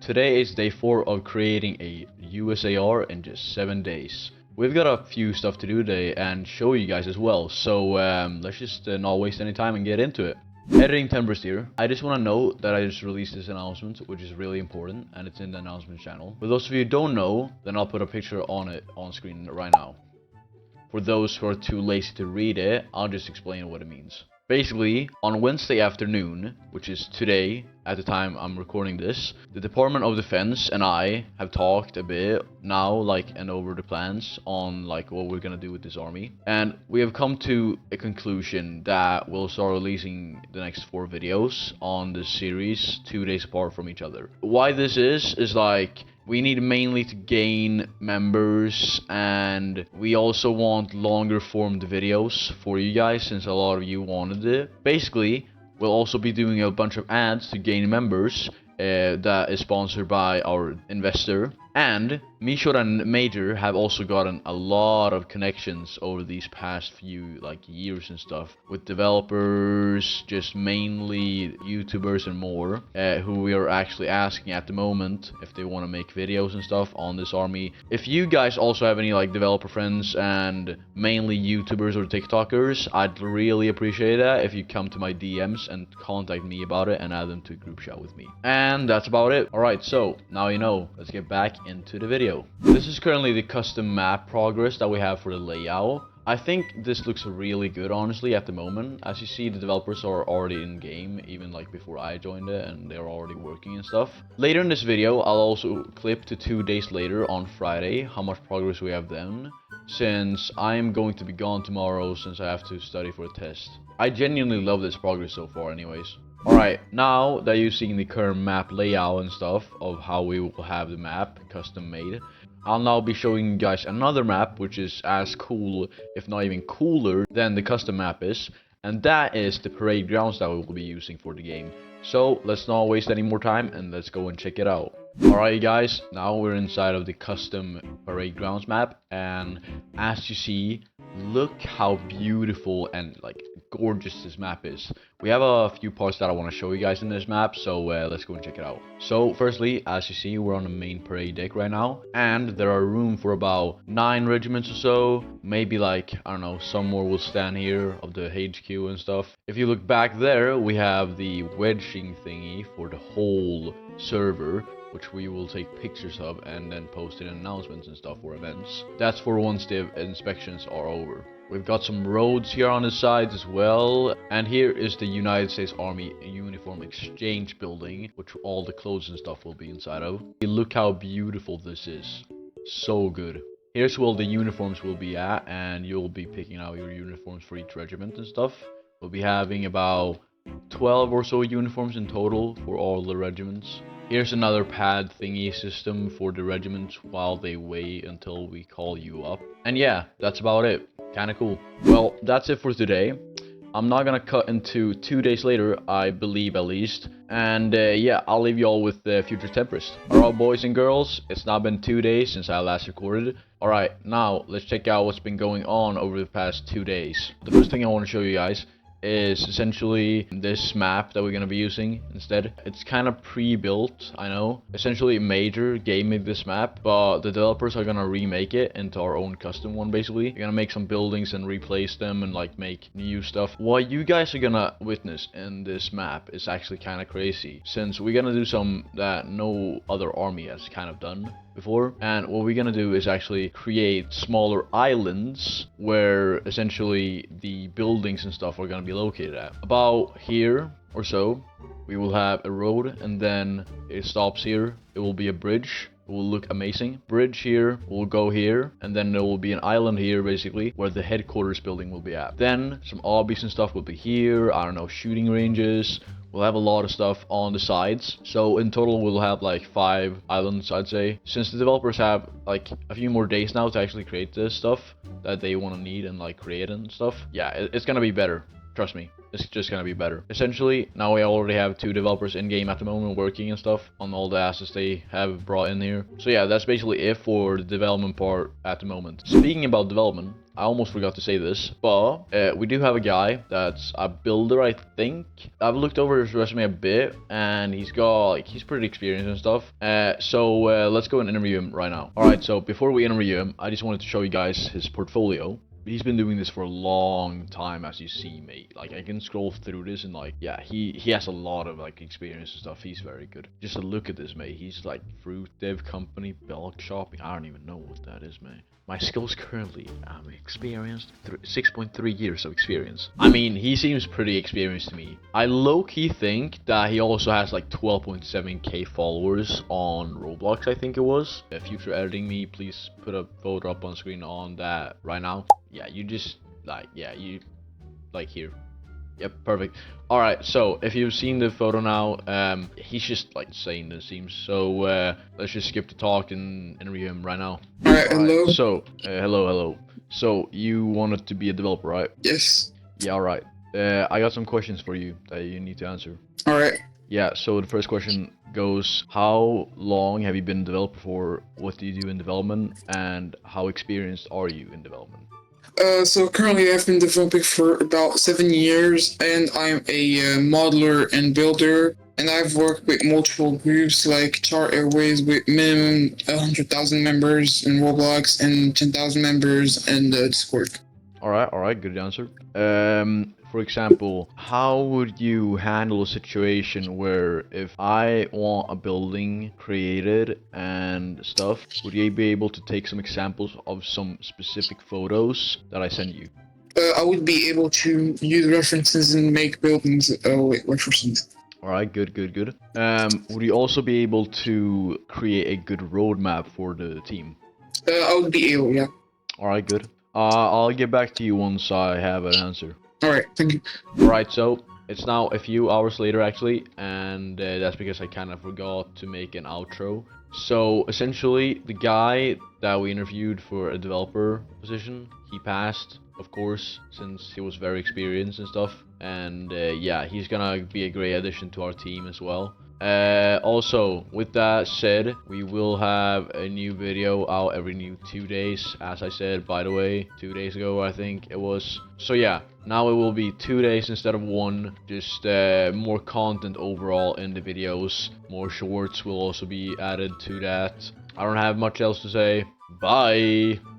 Today is day 4 of creating a USAR in just 7 days. We've got a few stuff to do today and show you guys as well, so let's just not waste any time and get into it. Editing Tempest here. I just want to note that I just released this announcement, which is really important, and it's in the announcement channel. For those of you who don't know, then I'll put a picture on it on screen right now. For those who are too lazy to read it, I'll just explain what it means. Basically, on Wednesday afternoon, which is today, at the time I'm recording this, the Department of Defense and I have talked a bit now, and over the plans on what we're gonna do with this army. And we have come to a conclusion that we'll start releasing the next 4 videos on this series 2 days apart from each other. Why this is we need mainly to gain members, and we also want longer formed videos for you guys since a lot of you wanted it. Basically, we'll also be doing a bunch of ads to gain members that is sponsored by our investor. And Mishor and Major have also gotten a lot of connections over these past few years and stuff with developers, just mainly YouTubers and more, who we are actually asking at the moment if they want to make videos and stuff on this army. If you guys also have any developer friends and mainly YouTubers or TikTokers, I'd really appreciate that if you come to my DMs and contact me about it and add them to a group chat with me. And that's about it. Alright, so now you know, let's get back into the video. This is currently the custom map progress that we have for the layout. I think this looks really good, honestly, at the moment. As you see, the developers are already in game, even before I joined it, and they're already working and stuff. Later in this video, I'll also clip to 2 days later on Friday how much progress we have then, since I'm going to be gone tomorrow since I have to study for a test. I genuinely love this progress so far anyways. Alright, now that you've seen the current map layout and stuff of how we will have the map custom made, I'll now be showing you guys another map which is as cool, if not even cooler, than the custom map is, and that is the parade grounds that we will be using for the game. So let's not waste any more time and let's go and check it out. Alright guys, now we're inside of the custom parade grounds map, and as you see, look how beautiful and gorgeous this map is. We have a few parts that I want to show you guys in this map, so let's go and check it out. So firstly, as you see, we're on the main parade deck right now, and there are room for about 9 regiments or so. Maybe I don't know, some more will stand here of the HQ and stuff. If you look back there, we have the wedging thingy for the whole server, which we will take pictures of and then post in announcements and stuff for events. That's for once the inspections are over. We've got some roads here on the sides as well, and here is the United States Army Uniform Exchange building, which all the clothes and stuff will be inside of. Look how beautiful this is. So good. Here's where all the uniforms will be at, and you'll be picking out your uniforms for each regiment and stuff. We'll be having about 12 or so uniforms in total for all the regiments. Here's another pad thingy system for the regiments while they wait until we call you up. And yeah, that's about it. Kinda cool. Well, that's it for today. I'm not gonna cut into 2 days later, I believe at least. And yeah, I'll leave you all with Future Tempest. Alright boys and girls, it's now been 2 days since I last recorded. Alright, now let's check out what's been going on over the past 2 days. The first thing I want to show you guys is essentially this map that we're going to be using instead. It's kind of pre-built, I know. Essentially Major gave me this map, but the developers are going to remake it into our own custom one basically. We're going to make some buildings and replace them and make new stuff. What you guys are going to witness in this map is actually kind of crazy, since we're going to do some that no other army has kind of done before. And what we're gonna do is actually create smaller islands where essentially the buildings and stuff are gonna be located at. About here or so, we will have a road, and then it stops here. It will be a bridge. It will look amazing. Bridge here will go here, and then there will be an island here basically where the headquarters building will be at. Then some obbies and stuff will be here. I don't know, shooting ranges. We'll have a lot of stuff on the sides. So in total we'll have 5 islands, I'd say. Since the developers have a few more days now to actually create this stuff that they want to need and create and stuff. Yeah, it's gonna be better. Trust me, it's just gonna be better. Essentially, now we already have 2 developers in game at the moment working and stuff on all the assets they have brought in here. So yeah, that's basically it for the development part at the moment. Speaking about development, I almost forgot to say this, but we do have a guy that's a builder, I think. I've looked over his resume a bit, and he's pretty experienced and stuff. So let's go and interview him right now. All right, so before we interview him, I just wanted to show you guys his portfolio. He's been doing this for a long time, as you see, mate. Like, I can scroll through this and, like, yeah, he has a lot of, like, experience and stuff. He's very good. Just a look at this, mate. He's, like, fruit dev company, bulk shopping. I don't even know what that is, mate. My skills currently, I'm experienced, 6.3 years of experience. I mean, he seems pretty experienced to me. I low-key think that he also has like 12.7k followers on Roblox, I think it was. Future editing me, please put a photo up on screen on that right now. Yeah, you just, like, yeah, you, like, here. Yep, perfect. All right, so if you've seen the photo now, he's just like insane, it seems. So let's just skip the talk and interview him right now. All right, hello. So hello. So you wanted to be a developer, right? Yes. Yeah, all right. I got some questions for you that you need to answer. All right. Yeah, so the first question goes, how long have you been a developer for? What do you do in development? And how experienced are you in development? So currently I've been developing for about 7 years, and I'm a modeler and builder, and I've worked with multiple groups like Char Airways with minimum 100,000 members in Roblox and 10,000 members in Discord. All right, good answer. For example, how would you handle a situation where if I want a building created and stuff, would you be able to take some examples of some specific photos that I send you? I would be able to use references and make buildings with references. All right, good. Would you also be able to create a good roadmap for the team? I would be able, yeah. All right, good. I'll get back to you once I have an answer. All right, thank you. Alright, so it's now a few hours later actually, and that's because I kind of forgot to make an outro. So essentially, the guy that we interviewed for a developer position, he passed, of course, since he was very experienced and stuff. And yeah, he's gonna be a great addition to our team as well. Also, with that said, we will have a new video out every new 2 days, as I said, by the way, 2 days ago I think it was. So yeah, now it will be 2 days instead of 1, just more content overall in the videos. More shorts will also be added to that. I don't have much else to say. Bye!